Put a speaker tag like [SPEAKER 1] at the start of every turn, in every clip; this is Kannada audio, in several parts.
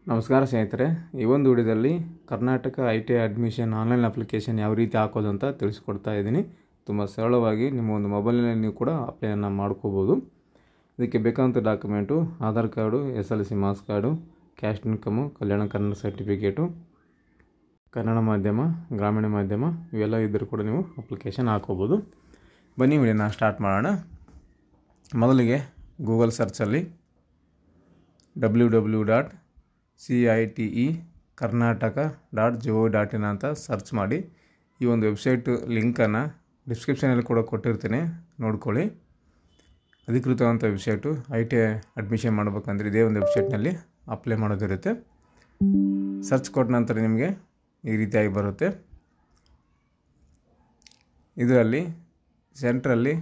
[SPEAKER 1] ನಮಸ್ಕಾರ ಸ್ನೇಹಿತರೆ, ಈ ಒಂದು ವಿಡಿಯೋದಲ್ಲಿ Karnataka ITI admission online application ಯಾವ ರೀತಿ ಹಾಕೋದು ಅಂತ ತಿಳಿಸ್ಕೊಡ್ತಾ ಇದ್ದೀನಿ. ತುಂಬ ಸರಳವಾಗಿ ನಿಮ್ಮ ಒಂದು ಮೊಬೈಲ್ನಲ್ಲಿ ನೀವು ಕೂಡ ಅಪ್ಲೈಯನ್ನು ಮಾಡ್ಕೋಬೋದು. ಇದಕ್ಕೆ ಬೇಕಾದಂಥ document Aadhaar card, SLC marks card, caste income, Kalyana Karnataka certificate, Kannada ಮಾಧ್ಯಮ, ಗ್ರಾಮೀಣ ಮಾಧ್ಯಮ ಇವೆಲ್ಲ ಇದ್ದರೂ ಕೂಡ ನೀವು ಅಪ್ಲಿಕೇಶನ್ ಹಾಕೋಬೋದು. ಬನ್ನಿ ವಿಡಿಯೋನ ಸ್ಟಾರ್ಟ್ ಮಾಡೋಣ. ಮೊದಲಿಗೆ ಗೂಗಲ್ ಸರ್ಚಲ್ಲಿ www.citekarnataka.gov.in ಅಂತ ಸರ್ಚ್ ಮಾಡಿ. ಈ ಒಂದು ವೆಬ್ಸೈಟ್ ಲಿಂಕನ್ನು ಡಿಸ್ಕ್ರಿಪ್ಷನಲ್ಲಿ ಕೂಡ ಕೊಟ್ಟಿರ್ತೀನಿ, ನೋಡ್ಕೊಳ್ಳಿ. ಅಧಿಕೃತವಂಥ ವೆಬ್ಸೈಟು. ITI ಅಡ್ಮಿಷನ್ ಮಾಡಬೇಕಂದ್ರೆ ಇದೇ ಒಂದು ವೆಬ್ಸೈಟ್ನಲ್ಲಿ ಅಪ್ಲೈ ಮಾಡೋದಿರುತ್ತೆ. ಸರ್ಚ್ ಕೊಟ್ಟ ನಂತರ ನಿಮಗೆ ಈ ರೀತಿಯಾಗಿ ಬರುತ್ತೆ. ಇದರಲ್ಲಿ ಸೆಂಟ್ರಲ್ಲಿ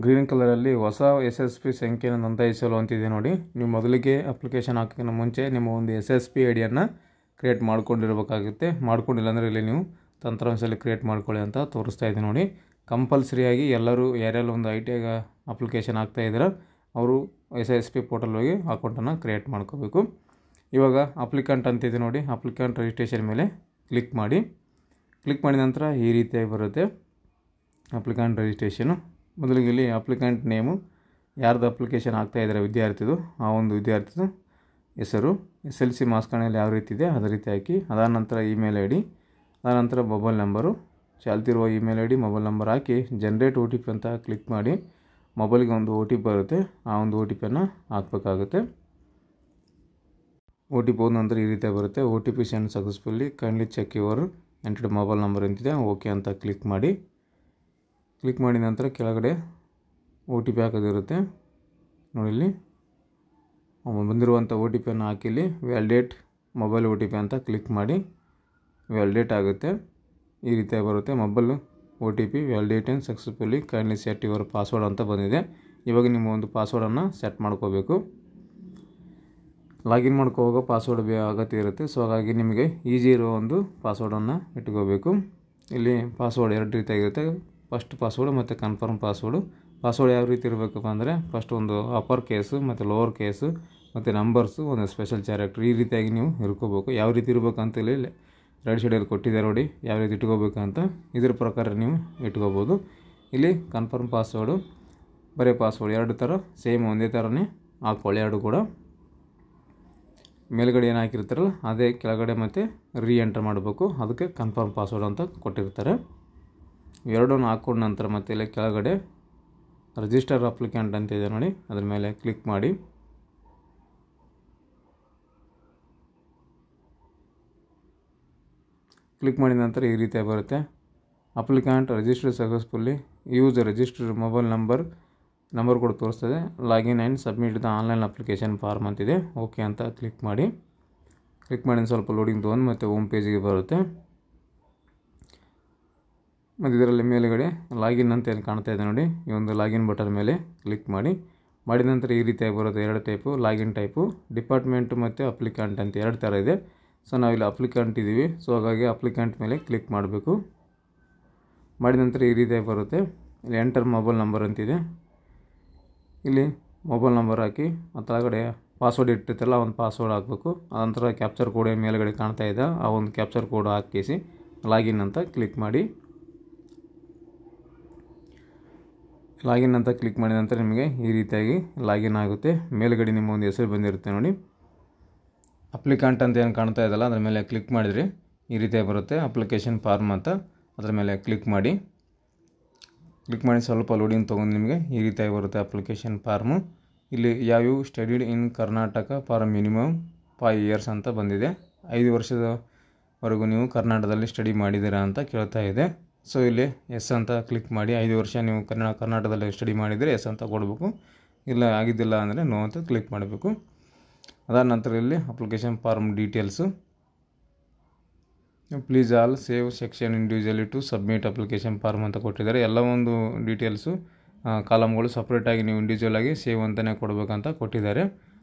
[SPEAKER 1] ಗ್ರೀನ್ ಕಲರಲ್ಲಿ ಹೊಸ SSP ಸಂಖ್ಯೆಯನ್ನು ನೋಂದಾಯಿಸಲು ಅಂತಿದೆ ನೋಡಿ. ನೀವು ಮೊದಲಿಗೆ ಅಪ್ಲಿಕೇಶನ್ ಹಾಕೋಕ್ಕಿಂತ ಮುಂಚೆ ನಿಮ್ಮ ಒಂದು SSP ಐಡಿಯನ್ನು ಕ್ರಿಯೇಟ್ ಮಾಡ್ಕೊಂಡಿರಬೇಕಾಗುತ್ತೆ. ಮಾಡ್ಕೊಂಡಿಲ್ಲ ಅಂದರೆ ಇಲ್ಲಿ ನೀವು ತಂತ್ರಾಂಶದಲ್ಲಿ ಕ್ರಿಯೇಟ್ ಮಾಡ್ಕೊಳ್ಳಿ ಅಂತ ತೋರಿಸ್ತಾ ಇದೆ ನೋಡಿ. ಕಂಪಲ್ಸರಿಯಾಗಿ ಎಲ್ಲರೂ ಯಾರ್ಯಾರು ಒಂದು ITI ಅಪ್ಲಿಕೇಶನ್ ಹಾಕ್ತಾಯಿದ್ದೀರ ಅವರು SSP ಪೋರ್ಟಲ್ ಹೋಗಿ ಅಕೌಂಟನ್ನು ಕ್ರಿಯೇಟ್ ಮಾಡ್ಕೋಬೇಕು. ಇವಾಗ ಅಪ್ಲಿಕೆಂಟ್ ಅಂತಿದೆ ನೋಡಿ. ಅಪ್ಲಿಕೆಂಟ್ ರಿಜಿಸ್ಟ್ರೇಷನ್ ಮೇಲೆ ಕ್ಲಿಕ್ ಮಾಡಿ. ಕ್ಲಿಕ್ ಮಾಡಿದ ನಂತರ ಈ ರೀತಿಯಾಗಿ ಬರುತ್ತೆ ಅಪ್ಲಿಕೆಂಟ್ ರಿಜಿಸ್ಟ್ರೇಷನು. ಮೊದಲಿಗೆ ಇಲ್ಲಿ ಅಪ್ಲಿಕೆಂಟ್ ನೇಮು, ಯಾರ್ದು ಅಪ್ಲಿಕೇಶನ್ ಆಗ್ತಾಯಿದ್ದಾರೆ ವಿದ್ಯಾರ್ಥಿದು, ಆ ಒಂದು ವಿದ್ಯಾರ್ಥಿದು ಹೆಸರು, SLC ಮಾರ್ಕ್ಸ್ ಕಾರ್ಡ್ನಲ್ಲಿ ಯಾವ ರೀತಿ ಇದೆ ಅದೇ ರೀತಿ ಹಾಕಿ. ಅದಾದ ನಂತರ ಇಮೇಲ್ ID, ಅದಾದ ನಂತರ ಮೊಬೈಲ್ ನಂಬರು, ಚಾಲ್ತಿರುವ ಇಮೇಲ್ ID ಮೊಬೈಲ್ ನಂಬರ್ ಹಾಕಿ ಜನರೇಟ್ OTP ಅಂತ ಕ್ಲಿಕ್ ಮಾಡಿ. ಮೊಬೈಲ್ಗೆ ಒಂದು OTP ಬರುತ್ತೆ, ಆ ಒಂದು OTPಯನ್ನು ಹಾಕಬೇಕಾಗುತ್ತೆ. OTP ಹೋದ ನಂತರ ಈ ರೀತಿ ಬರುತ್ತೆ, OTP send successfully, kindly check your entered mobile number ಅಂತಿದೆ. ಓಕೆ ಅಂತ ಕ್ಲಿಕ್ ಮಾಡಿ. ಕ್ಲಿಕ್ ಮಾಡಿದ ನಂತರ ಕೆಳಗಡೆ OTP ಹಾಕೋದಿರುತ್ತೆ ನೋಡಿ. ಇಲ್ಲಿ ಬಂದಿರುವಂಥ OTPಯನ್ನು ಹಾಕಿಲಿ ವ್ಯಾಲಿಡೇಟ್ ಮೊಬೈಲ್ OTP ಅಂತ ಕ್ಲಿಕ್ ಮಾಡಿ. ವ್ಯಾಲಿಡೇಟ್ ಆಗುತ್ತೆ, ಈ ರೀತಿಯಾಗಿ ಬರುತ್ತೆ. Mobile OTP validate and successfully, kindly set your password ಅಂತ ಬಂದಿದೆ. ಇವಾಗ ನಿಮ್ಮ ಒಂದು ಪಾಸ್ವರ್ಡನ್ನು ಸೆಟ್ ಮಾಡ್ಕೋಬೇಕು. ಲಾಗಿನ್ ಮಾಡ್ಕೋವಾಗ ಪಾಸ್ವರ್ಡ್ ಅಗತ್ಯ ಇರುತ್ತೆ. ಸೊ ಹಾಗಾಗಿ ನಿಮಗೆ ಈಸಿ ಇರೋ ಒಂದು ಪಾಸ್ವರ್ಡನ್ನು ಇಟ್ಕೋಬೇಕು. ಇಲ್ಲಿ ಪಾಸ್ವರ್ಡ್ ಎರಡು ರೀತಿಯಾಗಿರುತ್ತೆ, ಫಸ್ಟ್ ಪಾಸ್ವರ್ಡು ಮತ್ತು ಕನ್ಫರ್ಮ್ ಪಾಸ್ವರ್ಡು. ಪಾಸ್ವರ್ಡ್ ಯಾವ ರೀತಿ ಇರಬೇಕಪ್ಪ ಅಂದರೆ ಫಸ್ಟ್ ಒಂದು ಅಪ್ಪರ್ ಕೇಸು ಮತ್ತು ಲೋವರ್ ಕೇಸು ಮತ್ತು ನಂಬರ್ಸು, ಒಂದು ಸ್ಪೆಷಲ್ ಕ್ಯಾರೆಕ್ಟರ್, ಈ ರೀತಿಯಾಗಿ ನೀವು ಇಟ್ಕೋಬೇಕು. ಯಾವ ರೀತಿ ಇರಬೇಕಂತ ಇಲ್ಲಿ ರೈಟ್ ಸೈಡಲ್ಲಿ ಕೊಟ್ಟಿದ್ದಾರೆ ನೋಡಿ, ಯಾವ ರೀತಿ ಇಟ್ಕೋಬೇಕಂತ. ಇದ್ರ ಪ್ರಕಾರ ನೀವು ಇಟ್ಕೋಬೋದು. ಇಲ್ಲಿ ಕನ್ಫರ್ಮ್ ಪಾಸ್ವರ್ಡು, ಬರೀ ಪಾಸ್ವರ್ಡ್ ಎರಡು ಥರ ಸೇಮ್ ಒಂದೇ ಥರನೇ ಹಾಕ್ಕೊಳ್ಳಿ. ಎರಡು ಕೂಡ ಮೇಲ್ಗಡೆ ಏನು ಹಾಕಿರ್ತಾರಲ್ಲ ಅದೇ ಕೆಳಗಡೆ ಮತ್ತು ಎಂಟರ್ ಮಾಡಬೇಕು. ಅದಕ್ಕೆ ಕನ್ಫರ್ಮ್ ಪಾಸ್ವರ್ಡ್ ಅಂತ ಕೊಟ್ಟಿರ್ತಾರೆ. ಎರಡನ್ನು ಹಾಕ್ಕೊಂಡ ನಂತರ ಮತ್ತೆ ಇಲ್ಲಿ ಕೆಳಗಡೆ ರಿಜಿಸ್ಟರ್ ಅಪ್ಲಿಕೆಂಟ್ ಅಂತ ಇದೆ ನೋಡಿ, ಅದ್ರ ಮೇಲೆ ಕ್ಲಿಕ್ ಮಾಡಿ. ಕ್ಲಿಕ್ ಮಾಡಿದ ನಂತರ ಈ ರೀತಿಯಾಗಿ ಬರುತ್ತೆ applicant register successfully, use register mobile number ಕೂಡ ತೋರಿಸ್ತದೆ. Login and submit the online application form ಅಂತಿದೆ. ಓಕೆ ಅಂತ ಕ್ಲಿಕ್ ಮಾಡಿ. ಕ್ಲಿಕ್ ಮಾಡಿ ಸ್ವಲ್ಪ ಲೋಡಿಂಗ್ ತೊಗೊಂಡು ಮತ್ತು ಹೋಮ್ ಪೇಜಿಗೆ ಬರುತ್ತೆ. ಮತ್ತು ಇದರಲ್ಲಿ ಮೇಲುಗಡೆ ಲಾಗಿನ್ ಅಂತ ಏನು ಕಾಣ್ತಾ ಇದೆ ನೋಡಿ, ಈ ಒಂದು ಲಾಗಿನ್ ಬಟನ್ ಮೇಲೆ ಕ್ಲಿಕ್ ಮಾಡಿ. ಮಾಡಿದ ನಂತರ ಈ ರೀತಿಯಾಗಿ ಬರುತ್ತೆ ಎರಡು ಟೈಪು, ಲಾಗಿನ್ ಟೈಪು, ಡಿಪಾರ್ಟ್ಮೆಂಟು ಮತ್ತು ಅಪ್ಲಿಕೆಂಟ್ ಅಂತ ಎರಡು ಥರ ಇದೆ. ಸೊ ನಾವಿಲ್ಲಿ ಅಪ್ಲಿಕೆಂಟ್ ಇದ್ದೀವಿ, ಸೊ ಹಾಗಾಗಿ ಅಪ್ಲಿಕೆಂಟ್ ಮೇಲೆ ಕ್ಲಿಕ್ ಮಾಡಬೇಕು. ಮಾಡಿದ ನಂತರ ಈ ರೀತಿಯಾಗಿ ಬರುತ್ತೆ. ಇಲ್ಲಿ ಎಂಟರ್ ಮೊಬೈಲ್ ನಂಬರ್ ಅಂತಿದೆ. ಇಲ್ಲಿ ಮೊಬೈಲ್ ನಂಬರ್ ಹಾಕಿ ಕೆಳಗಡೆ ಪಾಸ್ವರ್ಡ್ ಇಟ್ಟಿರ್ತಾರಲ್ಲ ಆ ಒಂದು ಪಾಸ್ವರ್ಡ್ ಹಾಕಬೇಕು. ಅನಂತರ ಕ್ಯಾಪ್ಚರ್ ಕೋಡ್ ಮೇಲ್ಗಡೆ ಕಾಣ್ತಾ ಇದೆ, ಆ ಒಂದು ಕ್ಯಾಪ್ಚರ್ ಕೋಡ್ ಹಾಕಿಸಿ ಲಾಗಿನ್ ಅಂತ ಕ್ಲಿಕ್ ಮಾಡಿ. ಲಾಗಿನ್ ಅಂತ ಕ್ಲಿಕ್ ಮಾಡಿದ ನಂತರ ನಿಮಗೆ ಈ ರೀತಿಯಾಗಿ ಲಾಗಿನ್ ಆಗುತ್ತೆ. ಮೇಲ್ಗಡೆ ನಿಮ್ಮ ಒಂದು ಹೆಸರು ಬಂದಿರುತ್ತೆ ನೋಡಿ, ಅಪ್ಲಿಕೆಂಟ್ ಅಂತ ಏನು ಕಾಣ್ತಾ ಇದೆಯಲ್ಲ ಅದ್ರ ಮೇಲೆ ಕ್ಲಿಕ್ ಮಾಡಿದರೆ ಈ ರೀತಿಯಾಗಿ ಬರುತ್ತೆ ಅಪ್ಲಿಕೇಶನ್ ಫಾರ್ಮ್ ಅಂತ. ಅದರ ಮೇಲೆ ಕ್ಲಿಕ್ ಮಾಡಿ. ಕ್ಲಿಕ್ ಮಾಡಿ ಸ್ವಲ್ಪ ಲೋಡಿಂಗ್ ತೊಗೊಂಡು ನಿಮಗೆ ಈ ರೀತಿಯಾಗಿ ಬರುತ್ತೆ ಅಪ್ಲಿಕೇಶನ್ ಫಾರ್ಮು. ಇಲ್ಲಿ ಯಾವ್ಯಾವ studied in Karnataka for minimum 5 years ಅಂತ ಬಂದಿದೆ. 5 ವರ್ಷದವರೆಗೂ ನೀವು ಕರ್ನಾಟಕದಲ್ಲಿ ಸ್ಟಡಿ ಮಾಡಿದ್ದೀರಾ ಅಂತ ಕೇಳ್ತಾ ಇದೆ. ಸೊ ಇಲ್ಲಿ ಎಸ್ ಅಂತ ಕ್ಲಿಕ್ ಮಾಡಿ. 5 ವರ್ಷ ನೀವು ಕರ್ನಾಟಕದಲ್ಲಿ ಸ್ಟಡಿ ಮಾಡಿದರೆ ಎಸ್ ಅಂತ ಕೊಡಬೇಕು, ಇಲ್ಲ ಆಗಿದ್ದಿಲ್ಲ ಅಂದರೆ ನೋ ಅಂತ ಕ್ಲಿಕ್ ಮಾಡಬೇಕು. ಅದಾದ ನಂತರ ಇಲ್ಲಿ application form details, please all save section individually to submit application form ಅಂತ ಕೊಟ್ಟಿದ್ದಾರೆ. ಎಲ್ಲ ಒಂದು ಡೀಟೇಲ್ಸು ಕಾಲಮ್ಗಳು ಸಪ್ರೇಟಾಗಿ ನೀವು ಇಂಡಿವಿಜುವಲಾಗಿ ಸೇವ್ ಅಂತಲೇ ಕೊಡಬೇಕಂತ ಕೊಟ್ಟಿದ್ದಾರೆ.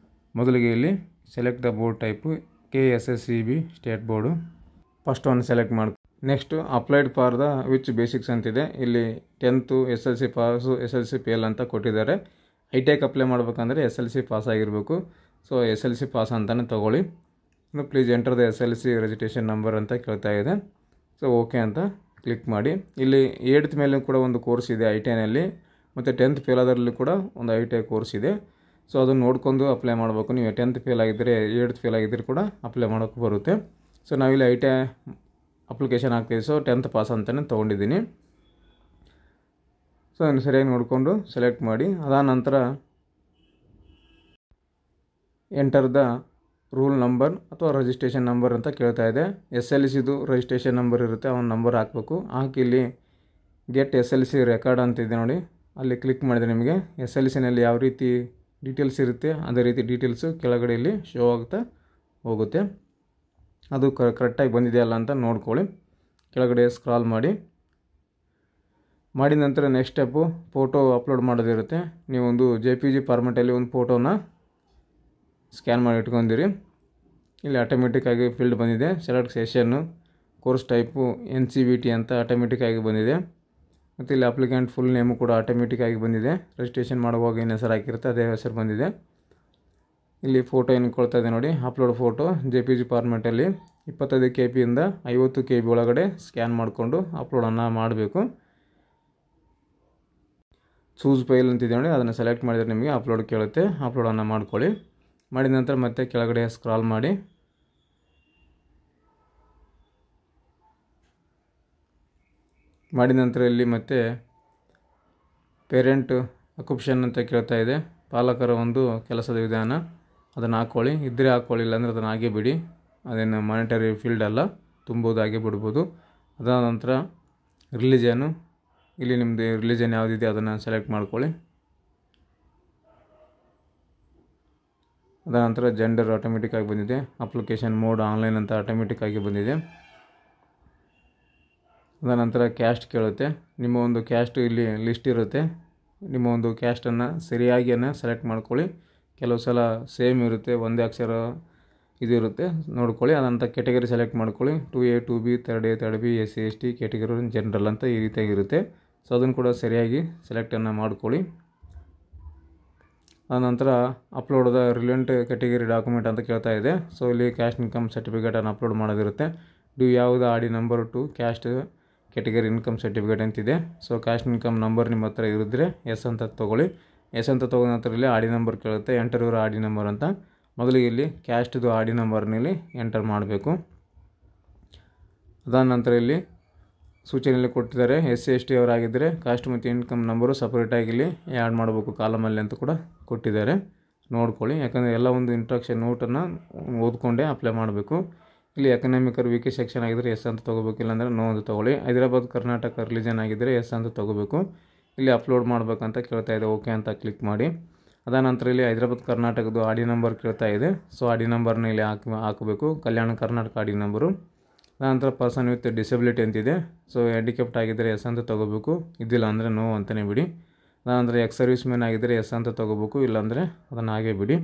[SPEAKER 1] ಮೊದಲಿಗೆ ಇಲ್ಲಿ select the board type KSSEB state board, first ಒಂದು ಸೆಲೆಕ್ಟ್ ಮಾಡಿ. Next applied for the which basics ಅಂತಿದೆ. ಇಲ್ಲಿ 10th SLC pass, SLC fail ಅಂತ ಕೊಟ್ಟಿದ್ದಾರೆ. ITIಗೆ ಅಪ್ಲೈ ಮಾಡಬೇಕಂದ್ರೆ SLC ಪಾಸ್ ಆಗಿರಬೇಕು. ಸೊ SLC ಪಾಸ್ ಅಂತಲೇ ತೊಗೊಳ್ಳಿ. Please enter the SLC registration number ಅಂತ ಕೇಳ್ತಾ ಇದೆ. ಸೊ ಓಕೆ ಅಂತ ಕ್ಲಿಕ್ ಮಾಡಿ. ಇಲ್ಲಿ 8th ಮೇಲೆ ಕೂಡ ಒಂದು ಕೋರ್ಸ್ ಇದೆ ITIನಲ್ಲಿ, ಮತ್ತು 10th ಫೇಲ್ ಆದರಲ್ಲಿ ಕೂಡ ಒಂದು ITI ಕೋರ್ಸ್ ಇದೆ. ಸೊ ಅದನ್ನು ನೋಡ್ಕೊಂಡು ಅಪ್ಲೈ ಮಾಡಬೇಕು. ನೀವು 10th ಫೇಲ್ ಆಗಿದ್ದರೆ 8th ಫೇಲ್ ಆಗಿದ್ದರೆ ಕೂಡ ಅಪ್ಲೈ ಮಾಡೋಕ್ಕೆ ಬರುತ್ತೆ. ಸೊ ನಾವಿಲ್ಲಿ ITI ಅಪ್ಲಿಕೇಶನ್ ಹಾಕ್ತೀವಿ. ಸೊ 10th ಪಾಸ್ ಅಂತಲೇ ತೊಗೊಂಡಿದ್ದೀನಿ. ಸೊ ಅದನ್ನು ಸರಿಯಾಗಿ ನೋಡಿಕೊಂಡು ಸೆಲೆಕ್ಟ್ ಮಾಡಿ. ಅದಾದ ನಂತರ ಎಂಟರ್ ದ ರೂಲ್ ನಂಬರ್ ಅಥವಾ ರಿಜಿಸ್ಟ್ರೇಷನ್ ನಂಬರ್ ಅಂತ ಕೇಳ್ತಾ ಇದೆ. SLCದು ರಿಜಿಸ್ಟ್ರೇಷನ್ ನಂಬರ್ ಇರುತ್ತೆ, ಅವನ ನಂಬರ್ ಹಾಕಬೇಕು. ಹಾಕಿ ಇಲ್ಲಿ ಗೆಟ್ SLC ರೆಕಾರ್ಡ್ ಅಂತಿದೆ ನೋಡಿ, ಅಲ್ಲಿ ಕ್ಲಿಕ್ ಮಾಡಿದರೆ ನಿಮಗೆ SLCನಲ್ಲಿ ಯಾವ ರೀತಿ ಡೀಟೇಲ್ಸ್ ಇರುತ್ತೆ ಅದೇ ರೀತಿ ಡೀಟೇಲ್ಸು ಕೆಳಗಡೆ ಇಲ್ಲಿ ಶೋ ಆಗ್ತಾ ಹೋಗುತ್ತೆ. ಅದು ಕರೆಕ್ಟಾಗಿ ಬಂದಿದೆಯಲ್ಲ ಅಂತ ನೋಡ್ಕೊಳ್ಳಿ. ಕೆಳಗಡೆ ಸ್ಕ್ರಾಲ್ ಮಾಡಿ. ಮಾಡಿದ ನಂತರ ನೆಕ್ಸ್ಟ್ ಸ್ಟೆಪ್ಪು ಫೋಟೋ ಅಪ್ಲೋಡ್ ಮಾಡೋದಿರುತ್ತೆ. ನೀವೊಂದು JPG ಫಾರ್ಮೆಟಲ್ಲಿ ಒಂದು ಫೋಟೋನ ಸ್ಕ್ಯಾನ್ ಮಾಡಿ ಇಟ್ಕೊಂಡಿರಿ. ಇಲ್ಲಿ ಆಟೋಮೆಟಿಕ್ಕಾಗಿ ಫೀಲ್ಡ್ ಬಂದಿದೆ. Select session, course type NCVT ಅಂತ ಆಟೋಮೆಟಿಕ್ಕಾಗಿ ಬಂದಿದೆ. ಮತ್ತು ಇಲ್ಲಿ ಅಪ್ಲಿಕೆಂಟ್ ಫುಲ್ ನೇಮು ಕೂಡ ಆಟೋಮೆಟಿಕ್ಕಾಗಿ ಬಂದಿದೆ. ರಿಜಿಸ್ಟ್ರೇಷನ್ ಮಾಡುವಾಗ ಏನು ಹೆಸರು ಹಾಕಿರುತ್ತೆ ಅದೇ ಹೆಸರು ಬಂದಿದೆ. ಇಲ್ಲಿ ಫೋಟೋ ಏನು ಕೊಳ್ತಾ ಇದೆ ನೋಡಿ, ಅಪ್ಲೋಡ್ ಫೋಟೋ JPG ಫಾರ್ಮೆಟಲ್ಲಿ 25 KB ಇಂದ 50 KB ಒಳಗಡೆ ಸ್ಕ್ಯಾನ್ ಮಾಡಿಕೊಂಡು ಅಪ್ಲೋಡನ್ನು ಮಾಡಬೇಕು. ಚೂಸ್ ಫೈಲ್ ಅಂತಿದೆ ನೋಡಿ, ಅದನ್ನು ಸೆಲೆಕ್ಟ್ ಮಾಡಿದರೆ ನಿಮಗೆ ಅಪ್ಲೋಡ್ ಕೇಳುತ್ತೆ. ಅಪ್ಲೋಡನ್ನು ಮಾಡ್ಕೊಳ್ಳಿ. ಮಾಡಿದ ನಂತರ ಮತ್ತೆ ಕೆಳಗಡೆ ಸ್ಕ್ರಾಲ್ ಮಾಡಿ. ಮಾಡಿದ ನಂತರ ಇಲ್ಲಿ ಮತ್ತೆ ಪೇರೆಂಟ್ ಅಕ್ಯುಪೇಷನ್ ಅಂತ ಕೇಳ್ತಾ ಇದೆ. ಪಾಲಕರ ಒಂದು ಕೆಲಸದ ವಿಧಾನ, ಅದನ್ನು ಹಾಕ್ಕೊಳ್ಳಿ. ಇದ್ದರೆ ಹಾಕ್ಕೊಳ್ಳಿ, ಇಲ್ಲಾಂದರೆ ಅದನ್ನು ಹಾಗೆ ಬಿಡಿ. ಅದೇನು ಮಾನಿಟರಿ ಫೀಲ್ಡ್ ಅಲ್ಲ, ತುಂಬೋದು ಹಾಗೆ ಬಿಡ್ಬೋದು. ಅದಾದ ನಂತರ ರಿಲಿಜನು, ಇಲ್ಲಿ ನಿಮ್ಮದು ರಿಲಿಜನ್ ಯಾವುದಿದೆ ಅದನ್ನು ಸೆಲೆಕ್ಟ್ ಮಾಡ್ಕೊಳ್ಳಿ. ಅದಾದ ನಂತರ ಜೆಂಡರ್ ಆಟೋಮೆಟಿಕ್ಕಾಗಿ ಬಂದಿದೆ. ಅಪ್ಲಿಕೇಶನ್ ಮೋಡ್ ಆನ್ಲೈನ್ ಅಂತ ಆಟೋಮೆಟಿಕ್ಕಾಗಿ ಬಂದಿದೆ. ಅದಾದ ನಂತರ ಕ್ಯಾಸ್ಟ್ ಕೇಳುತ್ತೆ. ನಿಮ್ಮ ಒಂದು ಕ್ಯಾಸ್ಟ್ ಇಲ್ಲಿ ಲಿಸ್ಟ್ ಇರುತ್ತೆ. ನಿಮ್ಮ ಒಂದು ಕ್ಯಾಸ್ಟನ್ನು ಸರಿಯಾಗಿ ಸೆಲೆಕ್ಟ್ ಮಾಡ್ಕೊಳ್ಳಿ. ಕೆಲವು ಸಲ ಸೇಮ್ ಇರುತ್ತೆ, ಒಂದೇ ಅಕ್ಷರ ಇದಿರುತ್ತೆ, ನೋಡ್ಕೊಳ್ಳಿ. ಅದಂತ ಕೆಟಗರಿ ಸೆಲೆಕ್ಟ್ ಮಾಡ್ಕೊಳ್ಳಿ. 2A 2B 3A 3B SC ST category general ಅಂತ ಈ ರೀತಿಯಾಗಿರುತ್ತೆ. ಸೊ ಅದನ್ನು ಕೂಡ ಸರಿಯಾಗಿ ಸೆಲೆಕ್ಟನ್ನು ಮಾಡ್ಕೊಳ್ಳಿ. ಆನಂತರ upload the relevant category document ಅಂತ ಕೇಳ್ತಾ ಇದೆ. ಸೊ ಇಲ್ಲಿ ಕ್ಯಾಸ್ಟ್ ಇನ್ಕಮ್ ಸರ್ಟಿಫಿಕೇಟನ್ನು ಅಪ್ಲೋಡ್ ಮಾಡೋದಿರುತ್ತೆ. ಯಾವುದು ಆಡಿ number two caste category income certificate ಅಂತಿದೆ. ಸೊ ಕ್ಯಾಸ್ಟ್ ಇನ್ಕಮ್ ನಂಬರ್ ನಿಮ್ಮ ಹತ್ರ ಇರಿದ್ರೆ ಎಸ್ ಅಂತ ತೊಗೊಳ್ಳಿ. ಎಸ್ ಅಂತ ತೊಗೊಂಡ ನಂತರ ಇಲ್ಲಿ ಆಡಿ ನಂಬರ್ ಕೇಳುತ್ತೆ. ಎಂಟರ್ ಯುವರ್ ಆಡಿ ನಂಬರ್ ಅಂತ. ಮೊದಲಿಗೆ ಇಲ್ಲಿ ಕ್ಯಾಸ್ಟ್ದು ಆಡಿ ನಂಬರ್ನಲ್ಲಿ ಎಂಟರ್ ಮಾಡಬೇಕು. ಅದಾದ ನಂತರ ಇಲ್ಲಿ ಸೂಚನೆಯಲ್ಲಿ ಕೊಟ್ಟಿದ್ದಾರೆ. SC ST ಅವರಾಗಿದ್ದರೆ ಕಾಸ್ಟ್ ಮತ್ತು ಇನ್ಕಮ್ ನಂಬರು ಸಪ್ರೇಟಾಗಿ ಇಲ್ಲಿ ಆ್ಯಡ್ ಮಾಡಬೇಕು ಕಾಲಮಲ್ಲಿ ಅಂತ ಕೂಡ ಕೊಟ್ಟಿದ್ದಾರೆ. ನೋಡ್ಕೊಳ್ಳಿ, ಯಾಕಂದರೆ ಎಲ್ಲ ಒಂದು ಇಂಟ್ರಕ್ಷನ್ ನೋಟನ್ನು ಓದ್ಕೊಂಡೇ ಅಪ್ಲೈ ಮಾಡಬೇಕು. ಇಲ್ಲಿ ಎಕನಾಮಿಕರ್ ವೀಕೆ ಸೆಕ್ಷನ್ ಆಗಿದ್ದರೆ ಎಸ್ ಅಂತ ತೊಗೋಬೇಕು, ಇಲ್ಲಾಂದರೆ ನೋ ಅಂತ ತೊಗೊಳ್ಳಿ. ಹೈದರಾಬಾದ್ ಕರ್ನಾಟಕ ರಿಲಿಜನ್ ಆಗಿದ್ದರೆ ಎಸ್ ಅಂತ ತೊಗೋಬೇಕು. ಇಲ್ಲಿ ಅಪ್ಲೋಡ್ ಮಾಡಬೇಕಂತ ಕೇಳ್ತಾ ಇದೆ. ಓಕೆ ಅಂತ ಕ್ಲಿಕ್ ಮಾಡಿ. ಅದಾದ ನಂತರ ಇಲ್ಲಿ ಹೈದರಾಬಾದ್ ಕರ್ನಾಟಕದ್ದು ಆಡಿ ನಂಬರ್ ಕೇಳ್ತಾ ಇದೆ. ಸೊ ಆಡಿ ನಂಬರ್ನ ಇಲ್ಲಿ ಹಾಕಬೇಕು. ಕಲ್ಯಾಣ ಕರ್ನಾಟಕ ಆಡಿ ನಂಬರು. ಅದಾನಂತರ ಪರ್ಸನ್ ವಿತ್ ಡಿಸಬಿಲಿಟಿ ಅಂತಿದೆ. ಸೊ ಹ್ಯಾಂಡಿಕ್ಯಾಪ್ಟ್ ಆಗಿದ್ದರೆ ಎಸ್ ಅಂತ ತೊಗೋಬೇಕು, ಇದ್ದಿಲ್ಲ ಅಂದರೆ ನೋ ಅಂತಲೇ ಬಿಡಿ. ಅದಾನಂತರ ಎಕ್ಸ್ ಸರ್ವಿಸ್ ಮ್ಯಾನ್ ಆಗಿದ್ದರೆ ಎಸ್ ಅಂತ ತೊಗೋಬೇಕು, ಇಲ್ಲಾಂದರೆ ಅದನ್ನು ಹಾಗೆ ಬಿಡಿ.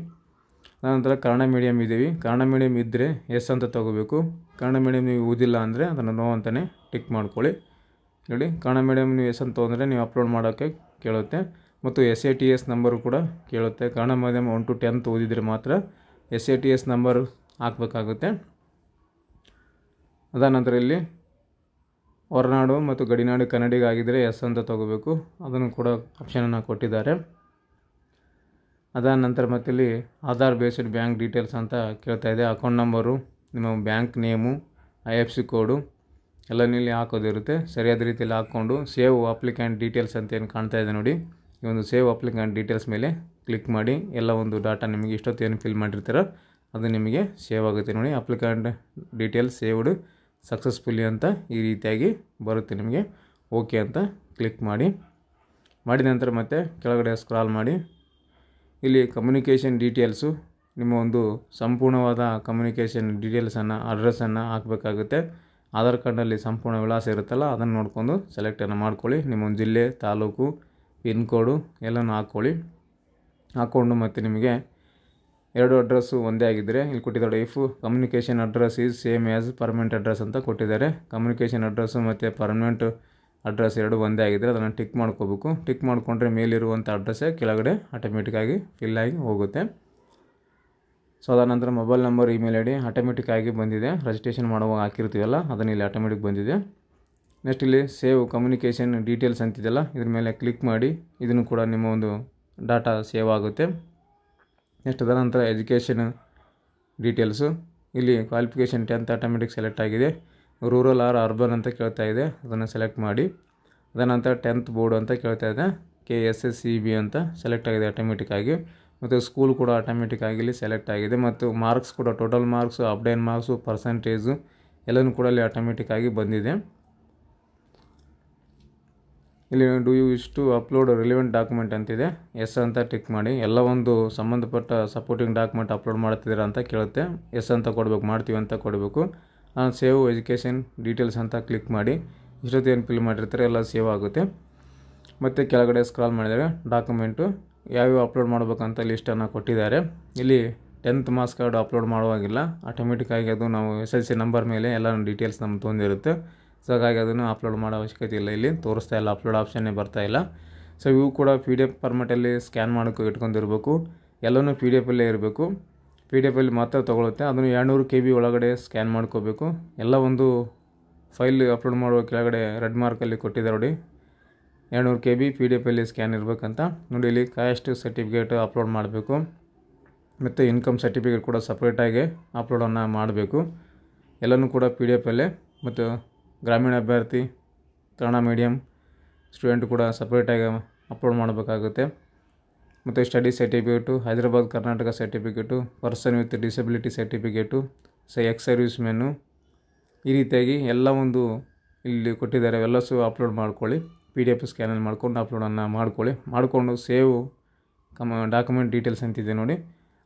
[SPEAKER 1] ಅದಾನಂತರ ಕನ್ನಡ ಮೀಡಿಯಮ್ ಇದ್ದೀವಿ, ಕನ್ನಡ ಮೀಡಿಯಮ್ ಇದ್ದರೆ ಎಸ್ ಅಂತ ತೊಗೋಬೇಕು. ಕನ್ನಡ ಮೀಡಿಯಮ್ ನೀವು ಓದಿಲ್ಲ ಅಂದರೆ ಅದನ್ನು ನೋ ಅಂತಲೇ ಟಿಕ್ ಮಾಡ್ಕೊಳ್ಳಿ. ನೋಡಿ, ಕನ್ನಡ ಮೀಡಿಯಮ್ ನೀವು ಎಸ್ ಅಂತ ತೊಗೊಂಡ್ರೆ ನೀವು ಅಪ್ಲೋಡ್ ಮಾಡೋಕ್ಕೆ ಕೇಳುತ್ತೆ. ಮತ್ತು SATS ನಂಬರು ಕೂಡ ಕೇಳುತ್ತೆ. ಕನ್ನಡ ಮೀಡಿಯಮ್ 1 to 10th ಓದಿದರೆ ಮಾತ್ರ SATS ನಂಬರ್ ಹಾಕಬೇಕಾಗುತ್ತೆ. ಅದಾದ ನಂತರ ಇಲ್ಲಿ ಹೊರನಾಡು ಮತ್ತು ಗಡಿನಾಡು ಕನ್ನಡಿಗಾಗಿದ್ದರೆ ಎಸ್ ಅಂತ ತೊಗೋಬೇಕು, ಅದನ್ನು ಕೂಡ ಆಪ್ಷನನ್ನು ಕೊಟ್ಟಿದ್ದಾರೆ. ಅದಾದ ನಂತರ ಮತ್ತೆ ಇಲ್ಲಿ ಆಧಾರ್ ಬೇಸ್ಡ್ ಬ್ಯಾಂಕ್ ಡೀಟೇಲ್ಸ್ ಅಂತ ಕೇಳ್ತಾ ಇದೆ. ಅಕೌಂಟ್ ನಂಬರು, ನಿಮ್ಮ ಬ್ಯಾಂಕ್ ನೇಮು, IFSC ಕೋಡು ಎಲ್ಲನೂ ಇಲ್ಲಿ ಹಾಕೋದಿರುತ್ತೆ. ಸರಿಯಾದ ರೀತಿಯಲ್ಲಿ ಹಾಕ್ಕೊಂಡು ಸೇವ್ ಅಪ್ಲಿಕೆಂಟ್ ಡೀಟೇಲ್ಸ್ ಅಂತ ಏನು ಕಾಣ್ತಾ ಇದೆ ನೋಡಿ, ಈ ಒಂದು ಸೇವ್ ಅಪ್ಲಿಕೆಂಟ್ ಡೀಟೇಲ್ಸ್ ಮೇಲೆ ಕ್ಲಿಕ್ ಮಾಡಿ. ಎಲ್ಲ ಒಂದು ಡಾಟಾ ನಿಮಗೆ ಇಷ್ಟೊತ್ತು ಏನು ಫಿಲ್ ಮಾಡಿರ್ತೀರೋ ಅದು ನಿಮಗೆ ಸೇವ್ ಆಗುತ್ತೆ ನೋಡಿ. ಅಪ್ಲಿಕೆಂಟ್ ಡೀಟೇಲ್ಸ್ ಸೇವ್ಡ್ ಸಕ್ಸಸ್ಫುಲಿ ಅಂತ ಈ ರೀತಿಯಾಗಿ ಬರುತ್ತೆ ನಿಮಗೆ. ಓಕೆ ಅಂತ ಕ್ಲಿಕ್ ಮಾಡಿ. ಮಾಡಿದ ನಂತರ ಮತ್ತೆ ಕೆಳಗಡೆ ಸ್ಕ್ರಾಲ್ ಮಾಡಿ. ಇಲ್ಲಿ ಕಮ್ಯುನಿಕೇಷನ್ ಡೀಟೇಲ್ಸು, ನಿಮ್ಮ ಒಂದು ಸಂಪೂರ್ಣವಾದ ಕಮ್ಯುನಿಕೇಷನ್ ಡೀಟೇಲ್ಸನ್ನು, ಅಡ್ರೆಸ್ಸನ್ನು ಹಾಕಬೇಕಾಗುತ್ತೆ. ಆಧಾರ್ ಕಾರ್ಡ್ನಲ್ಲಿ ಸಂಪೂರ್ಣ ವಿಳಾಸ ಇರುತ್ತಲ್ಲ, ಅದನ್ನು ನೋಡಿಕೊಂಡು ಸೆಲೆಕ್ಟನ್ನು ಮಾಡ್ಕೊಳ್ಳಿ. ನಿಮ್ಮೊಂದು ಜಿಲ್ಲೆ, ತಾಲೂಕು, ಪಿನ್ ಕೋಡು ಎಲ್ಲನೂ ಹಾಕ್ಕೊಳ್ಳಿ. ಹಾಕ್ಕೊಂಡು ಮತ್ತು ನಿಮಗೆ ಎರಡು ಅಡ್ರೆಸ್ಸು ಒಂದೇ ಆಗಿದ್ದರೆ ಇಲ್ಲಿ ಕೊಟ್ಟಿದ್ದಾರೆ. If communication address is same as permanent address ಅಂತ ಕೊಟ್ಟಿದ್ದಾರೆ. ಕಮ್ಯುನಿಕೇಷನ್ ಅಡ್ರೆಸ್ಸು ಮತ್ತು ಪರ್ಮನೆಂಟ್ ಅಡ್ರೆಸ್ ಎರಡು ಒಂದೇ ಆಗಿದ್ದರೆ ಅದನ್ನು ಟಿಕ್ ಮಾಡ್ಕೋಬೇಕು. ಟಿಕ್ ಮಾಡಿಕೊಂಡ್ರೆ ಮೇಲಿರುವಂಥ ಅಡ್ರೆಸ್ಸೇ ಕೆಳಗಡೆ ಆಟೋಮೆಟಿಕ್ಕಾಗಿ ಫಿಲ್ ಆಗಿ ಹೋಗುತ್ತೆ. ಸೊ ಅದಾದ ನಂತರ mobile number email I D automatic ಆಗಿ ಬಂದಿದೆ. ರಿಜಿಸ್ಟ್ರೇಷನ್ ಮಾಡುವಾಗ ಹಾಕಿರ್ತೀವಲ್ಲ ಅದನ್ನು ಇಲ್ಲಿ ಆಟೋಮೆಟಿಕ್ ಬಂದಿದೆ. ನೆಕ್ಸ್ಟ್ ಇಲ್ಲಿ ಸೇವ್ ಕಮ್ಯುನಿಕೇಷನ್ ಡೀಟೇಲ್ಸ್ ಅಂತಿದೆಯಲ್ಲ ಇದ್ರ ಮೇಲೆ ಕ್ಲಿಕ್ ಮಾಡಿ ಇದನ್ನು ಕೂಡ ನಿಮ್ಮ ಒಂದು ಡಾಟಾ ಸೇವ್ ಆಗುತ್ತೆ. ನೆಕ್ಸ್ಟ್ ಅದಾದ ನಂತರ ಎಜುಕೇಷನ್ ಡೀಟೇಲ್ಸು ಇಲ್ಲಿ ಕ್ವಾಲಿಫಿಕೇಷನ್ 10th ಆಟೋಮೆಟಿಕ್ ಸೆಲೆಕ್ಟ್ ಆಗಿದೆ. ರೂರಲ್ ಆರ್ ಅರ್ಬನ್ ಅಂತ ಕೇಳ್ತಾ ಇದೆ, ಅದನ್ನು ಸೆಲೆಕ್ಟ್ ಮಾಡಿ. ಅದಾದ ನಂತರ 10th ಬೋರ್ಡ್ ಅಂತ ಕೇಳ್ತಾ ಇದೆ, KSSEB ಅಂತ ಸೆಲೆಕ್ಟ್ ಆಗಿದೆ ಆಟೋಮೆಟಿಕ್ ಆಗಿ. ಮತ್ತು ಸ್ಕೂಲ್ ಕೂಡ ಆಟೋಮೆಟಿಕ್ ಆಗಿ ಇಲ್ಲಿ ಸೆಲೆಕ್ಟ್ ಆಗಿದೆ. ಮತ್ತು ಮಾರ್ಕ್ಸ್ ಕೂಡ total marks, obtained marks, percentage ಎಲ್ಲನೂ ಕೂಡ ಇಲ್ಲಿ ಆಟೋಮೆಟಿಕ್ ಆಗಿ ಬಂದಿದೆ. ಇಲ್ಲಿ do you wish to upload relevant document ಅಂತಿದೆ, ಎಸ್ ಅಂತ ಟಿಕ್ ಮಾಡಿ. ಎಲ್ಲ ಒಂದು ಸಂಬಂಧಪಟ್ಟ ಸಪೋರ್ಟಿಂಗ್ ಡಾಕ್ಯುಮೆಂಟ್ ಅಪ್ಲೋಡ್ ಮಾಡ್ತಿದ್ದೀರಾ ಅಂತ ಕೇಳುತ್ತೆ, ಎಸ್ ಅಂತ ಕೊಡಬೇಕು, ಮಾಡ್ತೀವಿ ಅಂತ ಕೊಡಬೇಕು. ಸೇವ್ ಎಜುಕೇಷನ್ ಡೀಟೇಲ್ಸ್ ಅಂತ ಕ್ಲಿಕ್ ಮಾಡಿ. ಇಷ್ಟೊತ್ತು ಏನು ಫಿಲ್ ಮಾಡಿರ್ತಾರೆ ಎಲ್ಲ ಸೇವ್ ಆಗುತ್ತೆ. ಮತ್ತು ಕೆಳಗಡೆ ಸ್ಕ್ರಾಲ್ ಮಾಡಿದರೆ ಡಾಕ್ಯುಮೆಂಟು ಯಾವ್ಯಾವ ಅಪ್ಲೋಡ್ ಮಾಡಬೇಕಂತ ಲಿಸ್ಟನ್ನು ಕೊಟ್ಟಿದ್ದಾರೆ. ಇಲ್ಲಿ 10th ಮಾರ್ಕ್ಸ್ ಕಾರ್ಡ್ ಅಪ್ಲೋಡ್ ಮಾಡುವಾಗಿಲ್ಲ, ಆಟೋಮೆಟಿಕ್ಕಾಗಿ ಅದು ನಾವು SSLC ನಂಬರ್ ಮೇಲೆ ಎಲ್ಲ ಡೀಟೇಲ್ಸ್ ನಮ್ಗೆ ತೊಂದಿರುತ್ತೆ. ಸೊ ಹಾಗಾಗಿ ಅದನ್ನು ಅಪ್ಲೋಡ್ ಮಾಡೋ ಅವಶ್ಯಕತೆ ಇಲ್ಲ, ಇಲ್ಲಿ ತೋರಿಸ್ತಾ ಇಲ್ಲ, ಅಪ್ಲೋಡ್ ಆಪ್ಷನ್ನೇ ಬರ್ತಾ ಇಲ್ಲ. ಸೊ ಇವು ಕೂಡ PDF ಫಾರ್ಮೆಟಲ್ಲಿ ಸ್ಕ್ಯಾನ್ ಮಾಡೋಕ್ಕೆ ಇಟ್ಕೊಂಡಿರ್ಬೇಕು, ಎಲ್ಲನೂ PDF ಅಲ್ಲೇ ಇರಬೇಕು. PDF ಅಲ್ಲಿ ಮಾತ್ರ ತೊಗೊಳುತ್ತೆ. ಅದನ್ನು 200 KB ಒಳಗಡೆ ಸ್ಕ್ಯಾನ್ ಮಾಡ್ಕೋಬೇಕು. ಎಲ್ಲ ಒಂದು ಫೈಲ್ ಅಪ್ಲೋಡ್ ಮಾಡುವ ಕೆಳಗಡೆ ರೆಡ್ ಮಾರ್ಕಲ್ಲಿ ಕೊಟ್ಟಿದ್ದಾರೆ ನೋಡಿ, 200 KB PDF ಅಲ್ಲಿ ಸ್ಕ್ಯಾನ್ ಇರಬೇಕಂತ ನೋಡಿ. ಇಲ್ಲಿ ಕಾಸ್ಟ್ ಸರ್ಟಿಫಿಕೇಟ್ ಅಪ್ಲೋಡ್ ಮಾಡಬೇಕು, ಮತ್ತು ಇನ್ಕಮ್ ಸರ್ಟಿಫಿಕೇಟ್ ಕೂಡ ಸಪ್ರೇಟಾಗಿ ಅಪ್ಲೋಡನ್ನು ಮಾಡಬೇಕು. ಎಲ್ಲನೂ ಕೂಡ PDF ಅಲ್ಲೇ. ಮತ್ತು ಗ್ರಾಮೀಣ ಅಭ್ಯರ್ಥಿ, ಕನ್ನಡ ಮೀಡಿಯಮ್ ಸ್ಟೂಡೆಂಟ್ ಕೂಡ ಸಪ್ರೇಟಾಗಿ ಅಪ್ಲೋಡ್ ಮಾಡಬೇಕಾಗುತ್ತೆ. ಮತ್ತು study certificate, Hyderabad Karnataka certificate, person with disability certificate, ex service men, ಈ ರೀತಿಯಾಗಿ ಎಲ್ಲ ಒಂದು ಇಲ್ಲಿ ಕೊಟ್ಟಿದ್ದಾರೆ. ಎಲ್ಲಸು ಅಪ್ಲೋಡ್ ಮಾಡ್ಕೊಳ್ಳಿ, PDF ಸ್ಕ್ಯಾನಲ್ಲಿ ಮಾಡ್ಕೊಂಡು ಅಪ್ಲೋಡನ್ನು ಮಾಡಿಕೊಂಡು ಸೇವ್ ಡಾಕ್ಯುಮೆಂಟ್ ಡೀಟೇಲ್ಸ್ ಅಂತಿದೆ ನೋಡಿ,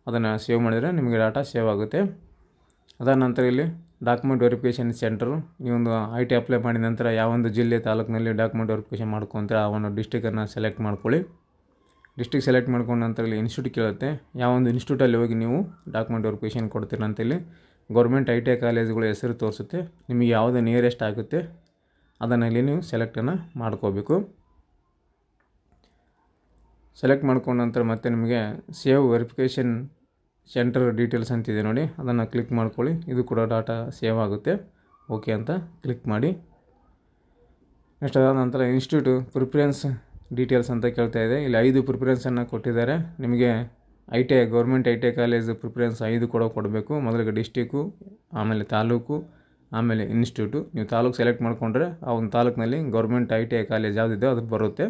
[SPEAKER 1] ಅದನ್ನು ಸೇವ್ ಮಾಡಿದರೆ ನಿಮಗೆ ಡಾಟಾ ಸೇವ್ ಆಗುತ್ತೆ. ಅದಾದ ನಂತರ ಇಲ್ಲಿ ಡಾಕ್ಯುಮೆಂಟ್ ವೆರಿಫಿಕೇಷನ್ ಸೆಂಟರು, ನೀವೊಂದು IT ಅಪ್ಲೈ ಮಾಡಿದ ನಂತರ ಯಾವೊಂದು ಜಿಲ್ಲೆ ತಾಲೂಕಿನಲ್ಲಿ ಡಾಕ್ಯುಮೆಂಟ್ ವೆರಿಫಿಕೇಷನ್ ಮಾಡ್ಕೊತೀರ ಆ ಒಂದು ಡಿಸ್ಟಿಕನ್ನು ಸೆಲೆಕ್ಟ್ ಮಾಡ್ಕೊಳ್ಳಿ. ಡಿಸ್ಟಿಕ್ ಸೆಲೆಕ್ಟ್ ಮಾಡ್ಕೊಂಡ ನಂತರ ಇಲ್ಲಿ ಇನ್ಸ್ಟಿಟ್ಯೂಟ್ ಕೇಳುತ್ತೆ, ಯಾವೊಂದು ಇನ್ಸ್ಟಿಟ್ಯೂಟಲ್ಲಿ ಹೋಗಿ ನೀವು ಡಾಕ್ಯುಮೆಂಟ್ ವೆರಿಫಿಕೇಷನ್ ಕೊಡ್ತೀರ ಅಂತೇಳಿ ಗೌರ್ಮೆಂಟ್ ITI ಕಾಲೇಜುಗಳ ಹೆಸರು ತೋರಿಸುತ್ತೆ. ನಿಮಗೆ ಯಾವುದು ನಿಯರೆಸ್ಟ್ ಆಗುತ್ತೆ ಅದನ್ನು ಇಲ್ಲಿ ನೀವು ಸೆಲೆಕ್ಟನ್ನು ಮಾಡ್ಕೋಬೇಕು. ಸೆಲೆಕ್ಟ್ ಮಾಡ್ಕೊಂಡ ನಂತರ ಮತ್ತೆ ನಿಮಗೆ ಸೇವ್ ವೆರಿಫಿಕೇಷನ್ ಸೆಂಟರ್ ಡೀಟೇಲ್ಸ್ ಅಂತಿದೆ ನೋಡಿ, ಅದನ್ನು ಕ್ಲಿಕ್ ಮಾಡ್ಕೊಳ್ಳಿ. ಇದು ಕೂಡ ಡಾಟಾ ಸೇವ್ ಆಗುತ್ತೆ. ಓಕೆ ಅಂತ ಕ್ಲಿಕ್ ಮಾಡಿ. ನೆಕ್ಸ್ಟ್ ಅದಾದ ನಂತರ ಇನ್ಸ್ಟಿಟ್ಯೂಟ್ ಪ್ರಿಫರೆನ್ಸ್ ಡೀಟೇಲ್ಸ್ ಅಂತ ಕೇಳ್ತಾ ಇದೆ. ಇಲ್ಲಿ 5 ಪ್ರಿಫರೆನ್ಸನ್ನು ಕೊಟ್ಟಿದ್ದಾರೆ ನಿಮಗೆ. ITI government ITI college preference 5 ಕೊಡಬೇಕು. ಮೊದಲಿಗೆ ಡಿಸ್ಟಿಕ್ಕು, ಆಮೇಲೆ ತಾಲೂಕು, ಆಮೇಲೆ ಇನ್ಸ್ಟಿಟ್ಯೂಟು. ನೀವು ತಾಲೂಕು ಸೆಲೆಕ್ಟ್ ಮಾಡಿಕೊಂಡ್ರೆ ಆ ಒಂದು ತಾಲೂಕಿನಲ್ಲಿ ಗೌರ್ಮೆಂಟ್ ITI ಕಾಲೇಜ್ ಯಾವುದಿದೆ ಅದು ಬರುತ್ತೆ,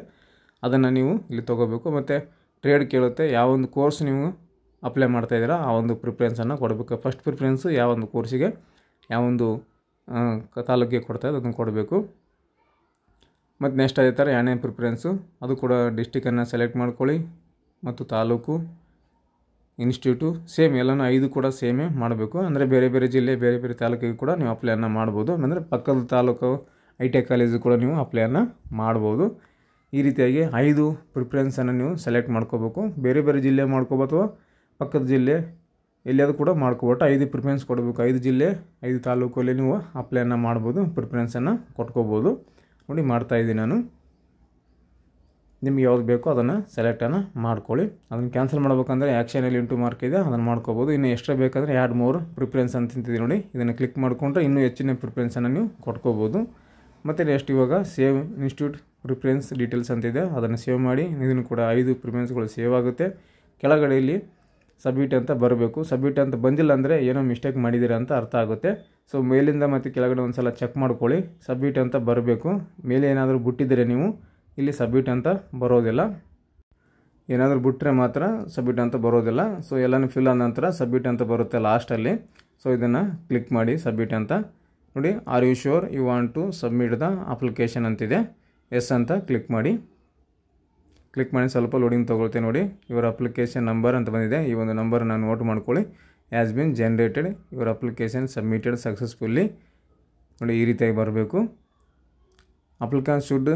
[SPEAKER 1] ಅದನ್ನು ನೀವು ಇಲ್ಲಿ ತೊಗೋಬೇಕು. ಮತ್ತು ಟ್ರೇಡ್ ಕೇಳುತ್ತೆ, ಯಾವೊಂದು ಕೋರ್ಸ್ ನೀವು ಅಪ್ಲೈ ಮಾಡ್ತಾಯಿದ್ದೀರಾ ಆ ಒಂದು ಪ್ರಿಫರೆನ್ಸನ್ನು ಕೊಡಬೇಕು. ಫಸ್ಟ್ ಪ್ರಿಫರೆನ್ಸು ಯಾವೊಂದು ಕೋರ್ಸಿಗೆ ಯಾವೊಂದು ತಾಲೂಕಿಗೆ ಕೊಡ್ತಾಯಿದೆ ಅದನ್ನು ಕೊಡಬೇಕು. ಮತ್ತು ನೆಕ್ಸ್ಟ್ ಅದೇ ಥರ 2ನೇ ಪ್ರಿಫರೆನ್ಸು, ಅದು ಕೂಡ ಡಿಸ್ಟಿಕನ್ನು ಸೆಲೆಕ್ಟ್ ಮಾಡ್ಕೊಳ್ಳಿ. ಮತ್ತು ತಾಲೂಕು, ಇನ್ಸ್ಟಿಟ್ಯೂಟು ಸೇಮ್ ಎಲ್ಲನೂ 5 ಕೂಡ ಸೇಮೇ ಮಾಡಬೇಕು. ಅಂದರೆ ಬೇರೆ ಬೇರೆ ಜಿಲ್ಲೆ, ಬೇರೆ ಬೇರೆ ತಾಲೂಕಿಗೆ ಕೂಡ ನೀವು ಅಪ್ಲೈಯನ್ನು ಮಾಡ್ಬೋದು. ಅಂದರೆ ಪಕ್ಕದ ತಾಲೂಕು ITI ಕಾಲೇಜು ಕೂಡ ನೀವು ಅಪ್ಲೈಯನ್ನು ಮಾಡ್ಬೋದು. ಈ ರೀತಿಯಾಗಿ 5 ಪ್ರಿಫರೆನ್ಸನ್ನು ನೀವು ಸೆಲೆಕ್ಟ್ ಮಾಡ್ಕೋಬೇಕು. ಬೇರೆ ಬೇರೆ ಜಿಲ್ಲೆ ಮಾಡ್ಕೋಬೋದು ಅಥವಾ ಪಕ್ಕದ ಜಿಲ್ಲೆ ಎಲ್ಲಿಯಾದರೂ ಕೂಡ ಮಾಡ್ಕೋಬೋದು. 5 ಪ್ರಿಫರೆನ್ಸ್ ಕೊಡಬೇಕು. 5 ಜಿಲ್ಲೆ 5 ತಾಲೂಕಲ್ಲಿ ನೀವು ಅಪ್ಲೈಯನ್ನು ಮಾಡ್ಬೋದು, ಪ್ರಿಫರೆನ್ಸನ್ನು ಕೊಟ್ಕೋಬೋದು. ನೋಡಿ ಮಾಡ್ತಾಯಿದ್ದೀನಿ ನಾನು. ನಿಮಗೆ ಯಾವ್ದು ಬೇಕೋ ಅದನ್ನು ಸೆಲೆಕ್ಟನ್ನು ಮಾಡ್ಕೊಳ್ಳಿ. ಅದನ್ನು ಕ್ಯಾನ್ಸಲ್ ಮಾಡ್ಬೇಕಂದ್ರೆ ಆ್ಯಕ್ಷನಲ್ಲಿ ಇಂಟು ಮಾರ್ಕ್ ಇದೆ, ಅದನ್ನು ಮಾಡ್ಕೋಬೋದು. ಇನ್ನು ಎಕ್ಸ್ಟ್ರಾ ಬೇಕಂದರೆ ಆ್ಯಡ್ ಮೋರ್ ಪ್ರಿಫರೆನ್ಸ್ ಅಂತಿದೆ ನೋಡಿ, ಇದನ್ನು ಕ್ಲಿಕ್ ಮಾಡಿಕೊಂಡ್ರೆ ಇನ್ನೂ ಹೆಚ್ಚಿನ ಪ್ರಿಫರೆನ್ಸನ್ನು ನೀವು ಕೊಟ್ಕೋಬೋದು. ಮತ್ತು ನೆಕ್ಸ್ಟ್ ಇವಾಗ ಸೇವ್ ಇನ್ಸ್ಟಿಟ್ಯೂಟ್ ಪ್ರಿಫರೆನ್ಸ್ ಡೀಟೇಲ್ಸ್ ಅಂತಿದೆ, ಅದನ್ನು ಸೇವ್ ಮಾಡಿ. ಇದನ್ನು ಕೂಡ 5 ಪ್ರಿಫರೆನ್ಸ್ಗಳು ಸೇವ್ ಆಗುತ್ತೆ. ಕೆಳಗಡೆ ಇಲ್ಲಿ ಸಬ್ಮಿಟ್ ಅಂತ ಬರಬೇಕು. ಸಬ್ಮಿಟ್ ಅಂತ ಬಂದಿಲ್ಲ ಅಂದರೆ ಏನೋ ಮಿಸ್ಟೇಕ್ ಮಾಡಿದ್ದೀರಾ ಅಂತ ಅರ್ಥ ಆಗುತ್ತೆ. ಸೊ ಮೇಲಿಂದ ಮತ್ತು ಕೆಳಗಡೆ ಒಂದು ಸಲ ಚೆಕ್ ಮಾಡ್ಕೊಳ್ಳಿ, ಸಬ್ಮಿಟ್ ಅಂತ ಬರಬೇಕು. ಮೇಲೆ ಏನಾದರೂ ಬಿಟ್ಟಿದ್ದರೆ ನೀವು ಇಲ್ಲಿ ಸಬ್ಮಿಟ್ ಅಂತ ಬರೋದಿಲ್ಲ, ಏನಾದರೂ ಬಿಟ್ಟರೆ ಮಾತ್ರ ಸಬ್ಮಿಟ್ ಅಂತ ಬರೋದಿಲ್ಲ. ಸೊ ಎಲ್ಲನೂ ಫಿಲ್ ಆದ ನಂತರ ಸಬ್ಮಿಟ್ ಅಂತ ಬರುತ್ತೆ ಲಾಸ್ಟಲ್ಲಿ. ಸೊ ಇದನ್ನು ಕ್ಲಿಕ್ ಮಾಡಿ ಸಬ್ಮಿಟ್ ಅಂತ ನೋಡಿ. Are you sure you want to submit the application ಅಂತಿದೆ, ಎಸ್ ಅಂತ ಕ್ಲಿಕ್ ಮಾಡಿ. ಕ್ಲಿಕ್ ಮಾಡಿ ಸ್ವಲ್ಪ ಲೋಡಿಂಗ್ ತೊಗೊಳ್ತೇನೆ ನೋಡಿ. ಯುವರ್ ಅಪ್ಲಿಕೇಶನ್ ನಂಬರ್ ಅಂತ ಬಂದಿದೆ, ಈ ಒಂದು ನಂಬರನ್ನು ನೋಟ್ ಮಾಡ್ಕೊಳ್ಳಿ. Has been generated, your application submitted successfully ನೋಡಿ, ಈ ರೀತಿಯಾಗಿ ಬರಬೇಕು. Applicant should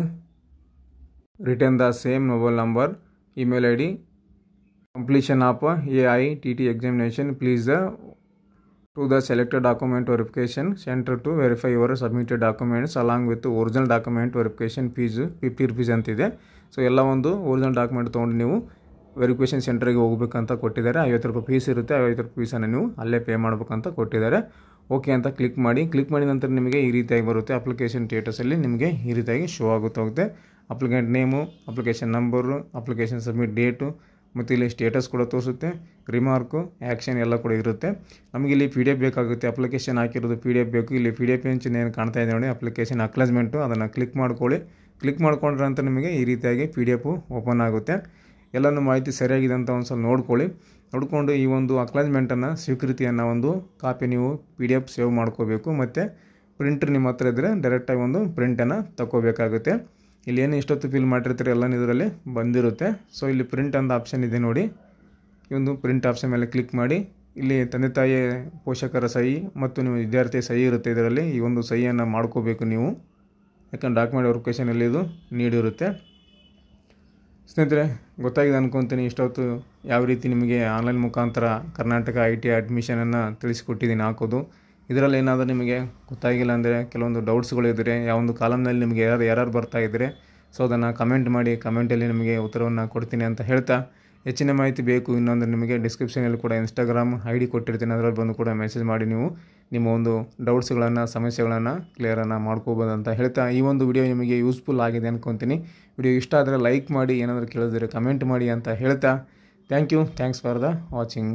[SPEAKER 1] return the same mobile number, email ID, completion of AITT examination, please to the selected document verification center to verify your submitted documents along with original document verification fees 50 rupees ಅಂತಿದೆ. ಸೊ ಎಲ್ಲ ಒಂದು ಒರಿಜಿನಲ್ ಡಾಕ್ಯುಮೆಂಟ್ ತೊಗೊಂಡು ನೀವು ವೆರಿಫಿಕೇಷನ್ ಸೆಂಟ್ರಿಗೆ ಹೋಗ್ಬೇಕಂತ ಕೊಟ್ಟಿದ್ದಾರೆ. 50 ರೂಪಾಯಿ ಫೀಸ್ ಇರುತ್ತೆ. 50 ರೂಪಾಯಿ ಫೀಸನ್ನು ನೀವು ಅಲ್ಲೇ ಪೇ ಮಾಡ್ಬೇಕಂತ ಕೊಟ್ಟಿದ್ದಾರೆ. ಓಕೆ ಅಂತ ಕ್ಲಿಕ್ ಮಾಡಿದ ನಂತರ ನಿಮಗೆ ಈ ರೀತಿಯಾಗಿ ಬರುತ್ತೆ. ಅಪ್ಲಿಕೇಶನ್ ಸ್ಟೇಟಸಲ್ಲಿ ನಿಮಗೆ ಈ ರೀತಿಯಾಗಿ ಶೋ ಹೋಗುತ್ತೆ. Applicant name, application number, application submit date ಮತ್ತು ಇಲ್ಲಿ ಸ್ಟೇಟಸ್ ಕೂಡ ತೋರಿಸುತ್ತೆ. ರಿಮಾರ್ಕು, ಆ್ಯಕ್ಷನ್ ಎಲ್ಲ ಕೂಡ ಇರುತ್ತೆ. ನಮಗೆ ಇಲ್ಲಿ PDF ಬೇಕಾಗುತ್ತೆ. ಅಪ್ಲಿಕೇಶನ್ ಹಾಕಿರೋದು PDF ಬೇಕು. ಇಲ್ಲಿ PDF ಏನು ಕಾಣ್ತಾ ಇದೆ ನೋಡಿ, ಅಪ್ಲಿಕೇಶನ್ ಅಕ್ನಾಲೇಜ್ಮೆಂಟು, ಅದನ್ನು ಕ್ಲಿಕ್ ಮಾಡ್ಕೊಳ್ಳಿ. ಕ್ಲಿಕ್ ಮಾಡ್ಕೊಂಡ್ರೆ ಅಂತ ನಿಮಗೆ ಈ ರೀತಿಯಾಗಿ PDF ಓಪನ್ ಆಗುತ್ತೆ. ಎಲ್ಲನೂ ಮಾಹಿತಿ ಸರಿಯಾಗಿದೆ ಅಂತ ಒಂದು ಸಲ ನೋಡಿಕೊಂಡು ಈ ಒಂದು ಅಕ್ನಾಲೇಜ್ಮೆಂಟನ್ನು, ಸ್ವೀಕೃತಿಯನ್ನು ಒಂದು ಕಾಪಿ ನೀವು PDF ಸೇವ್ ಮಾಡ್ಕೋಬೇಕು. ಮತ್ತು ಪ್ರಿಂಟರ್ ನಿಮ್ಮ ಹತ್ರ ಇದ್ದರೆ ಡೈರೆಕ್ಟಾಗಿ ಒಂದು ಪ್ರಿಂಟನ್ನು ತಗೋಬೇಕಾಗುತ್ತೆ. ಇಲ್ಲಿ ಏನು ಇಷ್ಟೊತ್ತು ಫಿಲ್ ಮಾಡಿರ್ತೀರಿ ಎಲ್ಲ ಇದರಲ್ಲಿ ಬಂದಿರುತ್ತೆ. ಸೊ ಇಲ್ಲಿ ಪ್ರಿಂಟ್ ಅಂತ ಆಪ್ಷನ್ ಇದೆ ನೋಡಿ, ಈ ಒಂದು ಪ್ರಿಂಟ್ ಆಪ್ಷನ್ ಮೇಲೆ ಕ್ಲಿಕ್ ಮಾಡಿ. ಇಲ್ಲಿ ತಂದೆ ತಾಯಿ ಪೋಷಕರ ಸಹಿ ಮತ್ತು ನೀವು ವಿದ್ಯಾರ್ಥಿ ಸಹಿ ಇರುತ್ತೆ. ಇದರಲ್ಲಿ ಈ ಒಂದು ಸಹಿಯನ್ನು ಮಾಡ್ಕೋಬೇಕು ನೀವು, ಯಾಕಂದ್ರೆ ಡಾಕ್ಯುಮೆಂಟ್ ವೆರಿಫಿಕೇಷನಲ್ಲಿ ಇದು ನೀಡಿರುತ್ತೆ. ಸ್ನೇಹಿತರೆ, ಗೊತ್ತಾಗಿದೆ ಅನ್ಕೊತೀನಿ ಇಷ್ಟೊತ್ತು ಯಾವ ರೀತಿ ನಿಮಗೆ ಆನ್ಲೈನ್ ಮುಖಾಂತರ ಕರ್ನಾಟಕ IT ಅಡ್ಮಿಷನನ್ನು ತಿಳಿಸಿಕೊಟ್ಟಿದ್ದೀನಿ ಹಾಕೋದು. ಇದರಲ್ಲಿ ಏನಾದರೂ ನಿಮಗೆ ಗೊತ್ತಾಗಿಲ್ಲ ಅಂದರೆ, ಕೆಲವೊಂದು ಡೌಟ್ಸ್ಗಳಿದ್ದರೆ, ಯಾವೊಂದು ಕಾಲಮ್ನಲ್ಲಿ ನಿಮಗೆ ಯಾರು ಬರ್ತಾ ಇದ್ದರೆ ಸೊ ಅದನ್ನು ಕಮೆಂಟ್ ಮಾಡಿ, ಕಮೆಂಟಲ್ಲಿ ನಿಮಗೆ ಉತ್ತರವನ್ನು ಕೊಡ್ತೀನಿ ಅಂತ ಹೇಳ್ತಾ, ಹೆಚ್ಚಿನ ಮಾಹಿತಿ ಬೇಕು ಇನ್ನೊಂದು ನಿಮಗೆ ಡಿಸ್ಕ್ರಿಪ್ಷನಲ್ಲಿ ಕೂಡ Instagram ID ಕೊಟ್ಟಿರ್ತೀನಿ. ಅದರಲ್ಲಿ ಬಂದು ಕೂಡ ಮೆಸೇಜ್ ಮಾಡಿ ನೀವು ನಿಮ್ಮ ಒಂದು ಡೌಟ್ಸ್ಗಳನ್ನು, ಸಮಸ್ಯೆಗಳನ್ನು ಕ್ಲಿಯರನ್ನು ಮಾಡ್ಕೋಬೋದು ಅಂತ ಹೇಳ್ತಾ, ಈ ಒಂದು ವಿಡಿಯೋ ನಿಮಗೆ ಯೂಸ್ಫುಲ್ ಆಗಿದೆ ಅಂದ್ಕೊತೀನಿ. ವಿಡಿಯೋ ಇಷ್ಟ ಆದರೆ ಲೈಕ್ ಮಾಡಿ, ಏನಾದರೂ ಕೇಳಿದ್ರೆ ಕಮೆಂಟ್ ಮಾಡಿ ಅಂತ ಹೇಳ್ತಾ, ಥ್ಯಾಂಕ್ಸ್ ಫಾರ್ ದ ವಾಚಿಂಗ್.